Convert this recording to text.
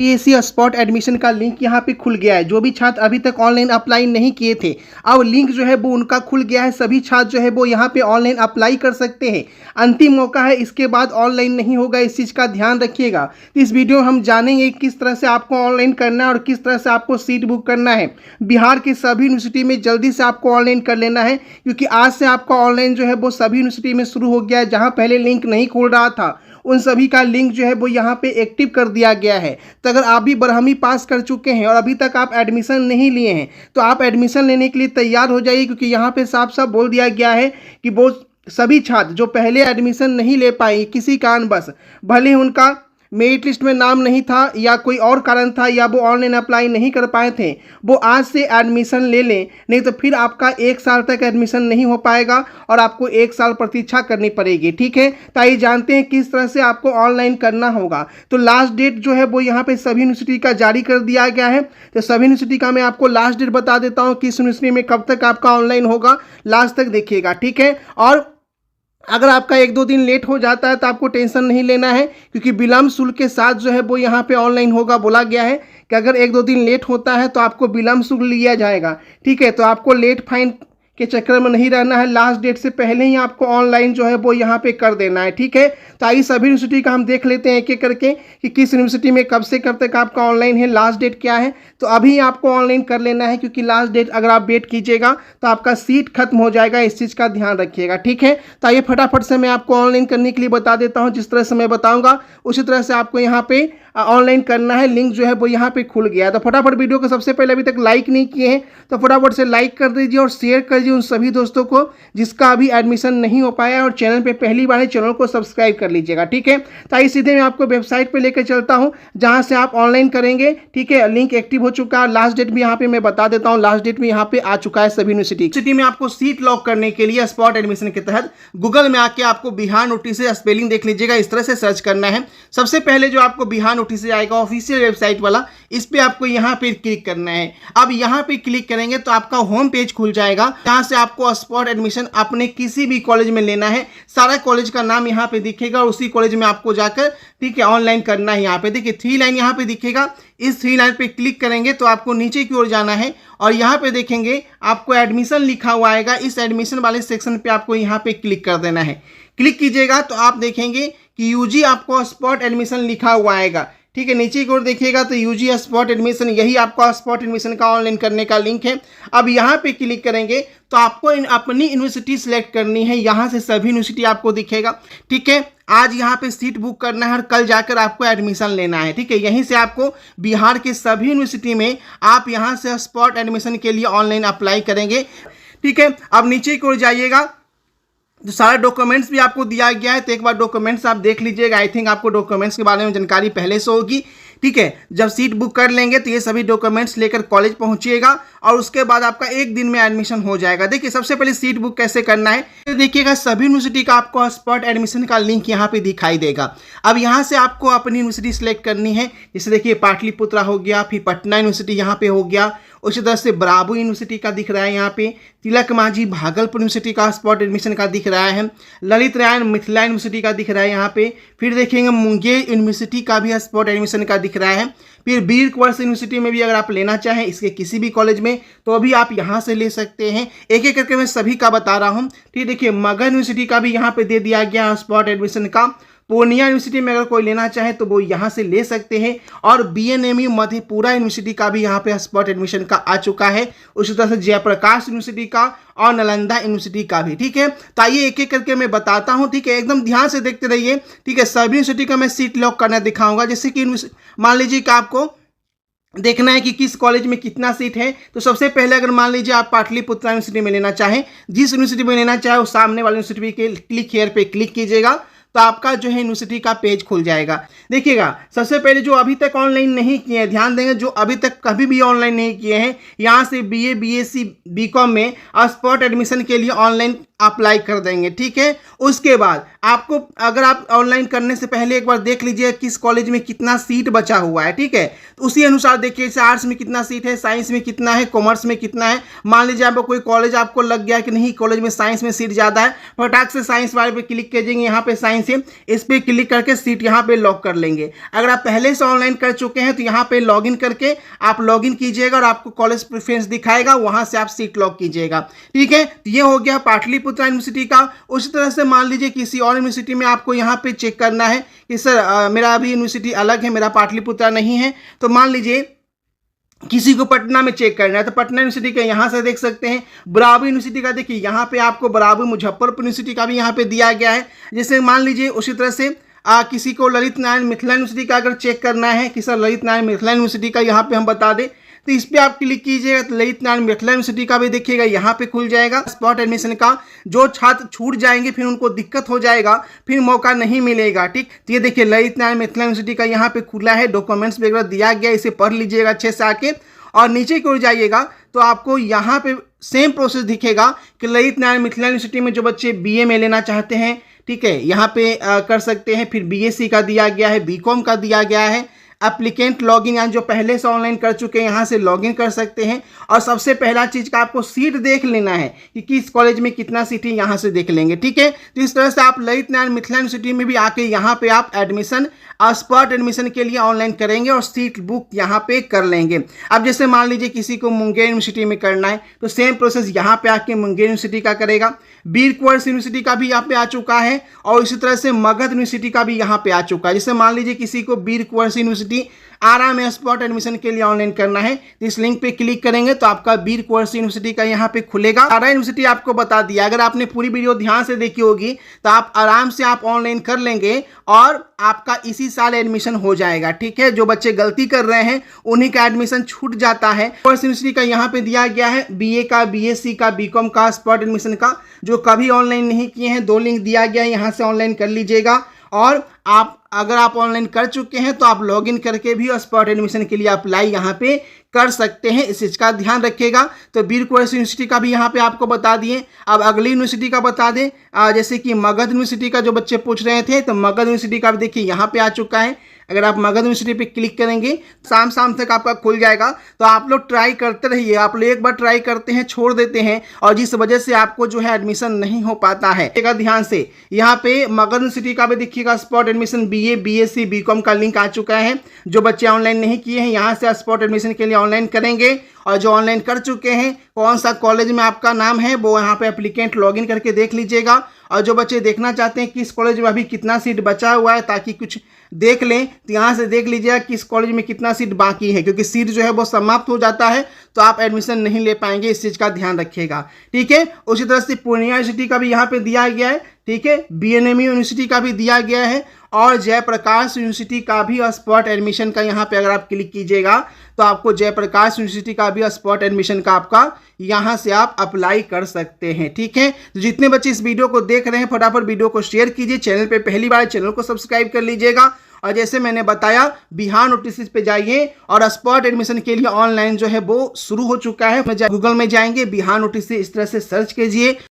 BSc spot admission का link यहाँ पे खुल गया है। जो भी छात्र अभी तक ऑनलाइन अप्लाई नहीं किए थे, अब लिंक जो है वो उनका खुल गया है। सभी छात्र जो है वो यहाँ पे ऑनलाइन अप्लाई कर सकते हैं। अंतिम मौका है, इसके बाद ऑनलाइन नहीं होगा, इस चीज़ का ध्यान रखिएगा। तो इस वीडियो में हम जानेंगे किस तरह से आपको ऑनलाइन करना है और किस तरह से आपको सीट बुक करना है। बिहार की सभी यूनिवर्सिटी में जल्दी से आपको ऑनलाइन कर लेना है, क्योंकि आज से आपका ऑनलाइन जो है वो सभी यूनिवर्सिटी में शुरू हो गया है। जहाँ पहले लिंक नहीं खुल रहा था, उन सभी का लिंक जो है वो यहाँ पे एक्टिव कर दिया गया है। तो अगर आप भी बारहवीं पास कर चुके हैं और अभी तक आप एडमिशन नहीं लिए हैं, तो आप एडमिशन लेने के लिए तैयार हो जाइए, क्योंकि यहाँ पे साफ साफ बोल दिया गया है कि वो सभी छात्र जो पहले एडमिशन नहीं ले पाए किसी कारणवश, भले ही उनका मेरिट लिस्ट में नाम नहीं था या कोई और कारण था या वो ऑनलाइन अप्लाई नहीं कर पाए थे, वो आज से एडमिशन ले लें, नहीं तो फिर आपका 1 साल तक एडमिशन नहीं हो पाएगा और आपको 1 साल प्रतीक्षा करनी पड़ेगी। ठीक है, तो आइए जानते हैं किस तरह से आपको ऑनलाइन करना होगा। तो लास्ट डेट जो है वो यहाँ पे सभी यूनिवर्सिटी का जारी कर दिया गया है। तो सभी यूनिवर्सिटी का मैं आपको लास्ट डेट बता देता हूँ, किस यूनिवर्सिटी में कब तक आपका ऑनलाइन होगा, लास्ट तक देखिएगा। ठीक है, और अगर आपका 1-2 दिन लेट हो जाता है तो आपको टेंशन नहीं लेना है, क्योंकि विलंब शुल्क के साथ जो है वो यहाँ पे ऑनलाइन होगा। बोला गया है कि अगर 1-2 दिन लेट होता है तो आपको विलंब शुल्क लिया जाएगा। ठीक है, तो आपको लेट फाइन के चक्कर में नहीं रहना है, लास्ट डेट से पहले ही आपको ऑनलाइन जो है वो यहाँ पे कर देना है। ठीक है, तो आइए सभी यूनिवर्सिटी का हम देख लेते हैं एक एक करके कि किस यूनिवर्सिटी में कब से कब तक आपका ऑनलाइन है, लास्ट डेट क्या है। तो अभी आपको ऑनलाइन कर लेना है, क्योंकि लास्ट डेट अगर आप वेट कीजिएगा तो आपका सीट खत्म हो जाएगा, इस चीज़ का ध्यान रखिएगा। ठीक है, तो आइए फटाफट से मैं आपको ऑनलाइन करने के लिए बता देता हूँ। जिस तरह से मैं बताऊँगा उसी तरह से आपको यहाँ पे ऑनलाइन करना है। लिंक जो है वो यहाँ पे खुल गया है। तो फटाफट वीडियो को सबसे पहले अभी तक लाइक नहीं किए हैं तो फटाफट से लाइक कर दीजिए और शेयर कर दीजिए उन सभी दोस्तों को जिसका अभी एडमिशन नहीं हो पाया है, और चैनल पे पहली बार है चैनल को सब्सक्राइब कर लीजिएगा। ठीक है, तो आइए सीधे मैं आपको वेबसाइट पे लेकर चलता हूँ जहाँ से आप ऑनलाइन करेंगे। ठीक है, लिंक एक्टिव हो चुका है, लास्ट डेट भी यहाँ पे मैं बता देता हूँ, लास्ट डेट भी यहाँ पे आ चुका है सभी यूनिवर्सिटी में। आपको सीट लॉक करने के लिए स्पॉट एडमिशन के तहत गूगल में आके आपको बिहार नोटिस स्पेलिंग देख लीजिएगा, इस तरह से सर्च करना है। सबसे पहले जो आपको बिहार नोटिस आएगा ऑफिशियल वेबसाइट वाला, इस पे आपको यहाँ पे क्लिक करना है। अब यहाँ पे क्लिक करेंगे तो आपका होम पेज खुल जाएगा, जहाँ से आपको स्पॉट एडमिशन अपने किसी भी कॉलेज में लेना है। सारा कॉलेज का नाम यहाँ पे दिखेगा और उसी कॉलेज में आपको जाकर ठीक है ऑनलाइन करना है। यहाँ पे देखिए 3 लाइन यहाँ पे दिखेगा, इस 3 लाइन पे क्लिक करेंगे तो आपको नीचे की ओर जाना है और यहाँ पे देखेंगे आपको एडमिशन लिखा हुआ आएगा। इस एडमिशन वाले सेक्शन पे आपको यहाँ पे क्लिक कर देना है। क्लिक कीजिएगा तो आप देखेंगे कि यूजी आपको स्पॉट एडमिशन लिखा हुआ आएगा। ठीक है, नीचे की ओर देखिएगा तो यूजी स्पॉट एडमिशन, यही आपका स्पॉट एडमिशन का ऑनलाइन करने का लिंक है। अब यहाँ पे क्लिक करेंगे तो आपको अपनी यूनिवर्सिटी सिलेक्ट करनी है। यहाँ से सभी यूनिवर्सिटी आपको दिखेगा। ठीक है, आज यहाँ पे सीट बुक करना है और कल जाकर आपको एडमिशन लेना है। ठीक है, यहीं से आपको बिहार के सभी यूनिवर्सिटी में आप यहाँ से स्पॉट एडमिशन के लिए ऑनलाइन अप्लाई करेंगे। ठीक है, अब नीचे की ओर जाइएगा तो सारे डॉक्यूमेंट्स भी आपको दिया गया है, तो एक बार डॉक्यूमेंट्स आप देख लीजिएगा। आई थिंक आपको डॉक्यूमेंट्स के बारे में जानकारी पहले से होगी। ठीक है, जब सीट बुक कर लेंगे तो ये सभी डॉक्यूमेंट्स लेकर कॉलेज पहुंचिएगा और उसके बाद आपका 1 दिन में एडमिशन हो जाएगा। देखिए सबसे पहले सीट बुक कैसे करना है, तो देखिएगा सभी यूनिवर्सिटी का आपको स्पॉट एडमिशन का लिंक यहाँ पे दिखाई देगा। अब यहाँ से आपको अपनी यूनिवर्सिटी सिलेक्ट करनी है। जैसे देखिए पाटलिपुत्रा हो गया, फिर पटना यूनिवर्सिटी यहाँ पे हो गया, उसी तरह से ब्रावो यूनिवर्सिटी का दिख रहा है, यहाँ पे तिलक मांझी भागलपुर यूनिवर्सिटी का स्पॉट एडमिशन का दिख रहा है, ललित नारायण मिथिला यूनिवर्सिटी का दिख रहा है यहाँ पे, फिर देखेंगे मुंगेर यूनिवर्सिटी का भी स्पॉट एडमिशन का दिख रहा है, फिर वीर कुंवर यूनिवर्सिटी में भी अगर आप लेना चाहें इसके किसी भी कॉलेज में तो अभी आप यहाँ से ले सकते हैं। एक एक करके मैं सभी का बता रहा हूँ। ठीक, देखिए मगध यूनिवर्सिटी का भी यहाँ पे दे दिया गया स्पॉट एडमिशन का। पूर्णिया यूनिवर्सिटी में अगर कोई लेना चाहे तो वो यहाँ से ले सकते हैं, और बीएनएमयू मधेपुरा यूनिवर्सिटी का भी यहाँ पे स्पॉट एडमिशन का आ चुका है। उसी तरह से जयप्रकाश यूनिवर्सिटी का और नालंदा यूनिवर्सिटी का भी। ठीक है, तो आइए एक एक करके मैं बताता हूँ। ठीक है, एकदम ध्यान से देखते रहिए। ठीक है, सभी यूनिवर्सिटी का मैं सीट लॉक करना दिखाऊंगा। जैसे कि मान लीजिए कि आपको देखना है कि किस कॉलेज में कितना सीट है, तो सबसे पहले अगर मान लीजिए आप पाटलिपुत्रा यूनिवर्सिटी में लेना चाहें, जिस यूनिवर्सिटी में लेना चाहे उस सामने वाली यूनिवर्सिटी के क्लिक हियर पे क्लिक कीजिएगा तो आपका जो है यूनिवर्सिटी का पेज खुल जाएगा। देखिएगा सबसे पहले जो अभी तक ऑनलाइन नहीं किए हैं, ध्यान देंगे, जो अभी तक कभी भी ऑनलाइन नहीं किए हैं, यहाँ से बीए, बीएससी, बीकॉम में स्पॉट एडमिशन के लिए ऑनलाइन अप्लाई कर देंगे। ठीक है, उसके बाद आपको अगर आप ऑनलाइन करने से पहले एक बार देख लीजिए किस कॉलेज में कितना सीट बचा हुआ है। ठीक है, तो उसी अनुसार देखिए जैसे आर्ट्स में कितना सीट है, साइंस में कितना है, कॉमर्स में कितना है। मान लीजिए आपको कोई कॉलेज आपको लग गया कि नहीं कॉलेज में साइंस में सीट ज़्यादा है, फटाक से साइंस वाले पे क्लिक कीजिएंगे, यहाँ पे साइंस है, इस पर क्लिक करके सीट यहाँ पे लॉक कर लेंगे। अगर आप पहले से ऑनलाइन कर चुके हैं तो यहाँ पे लॉगिन करके आप लॉगिन कीजिएगा और आपको कॉलेज प्रेफरेंस दिखाएगा, वहाँ से आप सीट लॉक कीजिएगा। ठीक है, तो ये हो गया पाटलिपुत्र यूनिवर्सिटी का। उसी तरह से मान लीजिए किसी और यूनिवर्सिटी में आपको यहाँ पे चेक करना है कि सर मेरा अभी यूनिवर्सिटी अलग है, मेरा पाटलिपुत्र नहीं है, तो मान लीजिए किसी को पटना में चेक करना है तो पटना यूनिवर्सिटी का यहाँ से देख सकते हैं। बराबर यूनिवर्सिटी का देखिए यहाँ पे आपको बराबर मुजफ्फरपुर यूनिवर्सिटी का भी यहाँ पे दिया गया है। जैसे मान लीजिए उसी तरह से किसी को ललित नारायण मिथिला यूनिवर्सिटी का अगर चेक करना है कि सर ललित नारायण मिथिला यूनिवर्सिटी का यहाँ पे हम बता दें, तो इस पर आप क्लिक कीजिएगा तो ललित नारायण मिथिला यूनिवर्सिटी का भी देखिएगा यहाँ पे खुल जाएगा। स्पॉट एडमिशन का जो छात्र छूट जाएंगे फिर उनको दिक्कत हो जाएगा, फिर मौका नहीं मिलेगा। ठीक, तो ये देखिए ललित नारायण मिथिला यूनिवर्सिटी का यहाँ पे खुला है, डॉक्यूमेंट्स वगैरह दिया गया, इसे पढ़ लीजिएगा अच्छे से आके। और नीचे की ओर जाइएगा तो आपको यहाँ पे सेम प्रोसेस दिखेगा कि ललित नारायण मिथिला यूनिवर्सिटी में जो बच्चे बीए में लेना चाहते हैं, ठीक है, यहाँ पे कर सकते हैं। फिर बीएससी का दिया गया है, बीकॉम का दिया गया है। एप्लीकेंट लॉगिन यानी जो पहले से ऑनलाइन कर चुके हैं यहाँ से लॉगिन कर सकते हैं। और सबसे पहला चीज़ का आपको सीट देख लेना है कि किस कॉलेज में कितना सीट है, यहाँ से देख लेंगे। ठीक है, तो इस तरह से आप ललित नारायण मिथिला यूनिवर्सिटी में भी आके यहाँ पे आप एडमिशन स्पॉट एडमिशन के लिए ऑनलाइन करेंगे और सीट बुक यहाँ पे कर लेंगे। अब जैसे मान लीजिए किसी को मुंगेर यूनिवर्सिटी में करना है तो सेम प्रोसेस यहाँ पे आके मुंगेर यूनिवर्सिटी का करेगा। वीर कुंवर यूनिवर्सिटी का भी यहाँ पे आ चुका है और इसी तरह से मगध यूनिवर्सिटी का भी यहाँ पे आ चुका है। जैसे मान लीजिए किसी को वीर कुंवर यूनिवर्सिटी आरा में स्पॉट एडमिशन के लिए ऑनलाइन करना है तो इस लिंक पे क्लिक करेंगे तो आपका वीर कुंवर यूनिवर्सिटी का यहाँ पे खुलेगा। आरा यूनिवर्सिटी आपको बता दिया, अगर आपने पूरी वीडियो ध्यान से देखी होगी तो आप आराम से आप ऑनलाइन कर लेंगे और आपका इसी साल एडमिशन हो जाएगा। ठीक है, जो बच्चे गलती कर रहे हैं उन्हीं का एडमिशन छूट जाता है। यूनिवर्सिटी का यहाँ पे दिया गया है बीए का, बीएससी का, बीकॉम का, स्पॉट एडमिशन का। जो कभी ऑनलाइन नहीं किए हैं 2 लिंक दिया गया है, यहाँ से ऑनलाइन कर लीजिएगा। और अगर आप ऑनलाइन कर चुके हैं तो आप लॉगिन करके भी स्पॉट एडमिशन के लिए अप्लाई यहाँ पे कर सकते हैं, इस चीज़ का ध्यान रखिएगा। तो वीर कुंवर यूनिवर्सिटी का भी यहाँ पे आपको बता दिए। अब अगली यूनिवर्सिटी का बता दें, जैसे कि मगध यूनिवर्सिटी का जो बच्चे पूछ रहे थे, तो मगध यूनिवर्सिटी का भी देखिए यहाँ पे आ चुका है। अगर आप मगध यूनिवर्सिटी पे क्लिक करेंगे शाम तक आपका खुल जाएगा। तो आप लोग ट्राई करते रहिए, आप लोग एक बार ट्राई करते हैं छोड़ देते हैं और जिस वजह से आपको जो है एडमिशन नहीं हो पाता है। ध्यान से यहाँ पे मगध यूनिवर्सिटी का भी देखिएगा spot admission BA, BSc, BCom का लिंक आ चुका है। जो बच्चे ऑनलाइन नहीं किए हैं यहाँ से स्पॉट एडमिशन के लिए ऑनलाइन करेंगे और जो ऑनलाइन कर चुके हैं कौन सा कॉलेज में आपका नाम है वो यहाँ पे एप्लीकेंट लॉगिन करके देख लीजिएगा। और जो बच्चे देखना चाहते हैं किस कॉलेज में अभी कितना सीट बचा हुआ है ताकि कुछ देख लें, तो यहाँ से देख लीजिएगा किस कॉलेज में कितना सीट बाकी है, क्योंकि सीट जो है वो समाप्त हो जाता है तो आप एडमिशन नहीं ले पाएंगे, इस चीज़ का ध्यान रखिएगा। ठीक है, उसी तरह से पूर्णिया यूनिवर्सिटी का भी यहाँ पे दिया गया है। ठीक है, बीएनएमयू यूनिवर्सिटी का भी दिया गया है और जयप्रकाश यूनिवर्सिटी का भी स्पॉट एडमिशन का यहाँ पे अगर आप क्लिक कीजिएगा तो आपको जयप्रकाश यूनिवर्सिटी का भी स्पॉट एडमिशन का आपका यहाँ से आप अप्लाई कर सकते हैं। ठीक है, तो जितने बच्चे इस वीडियो को देख रहे हैं फटाफट वीडियो को शेयर कीजिए, चैनल पे पहली बार चैनल को सब्सक्राइब कर लीजिएगा। और जैसे मैंने बताया बिहार नोटिस पे जाइए और स्पॉट एडमिशन के लिए ऑनलाइन जो है वो शुरू हो चुका है। गूगल में जाएंगे बिहार नोटिस इस तरह से सर्च कीजिए।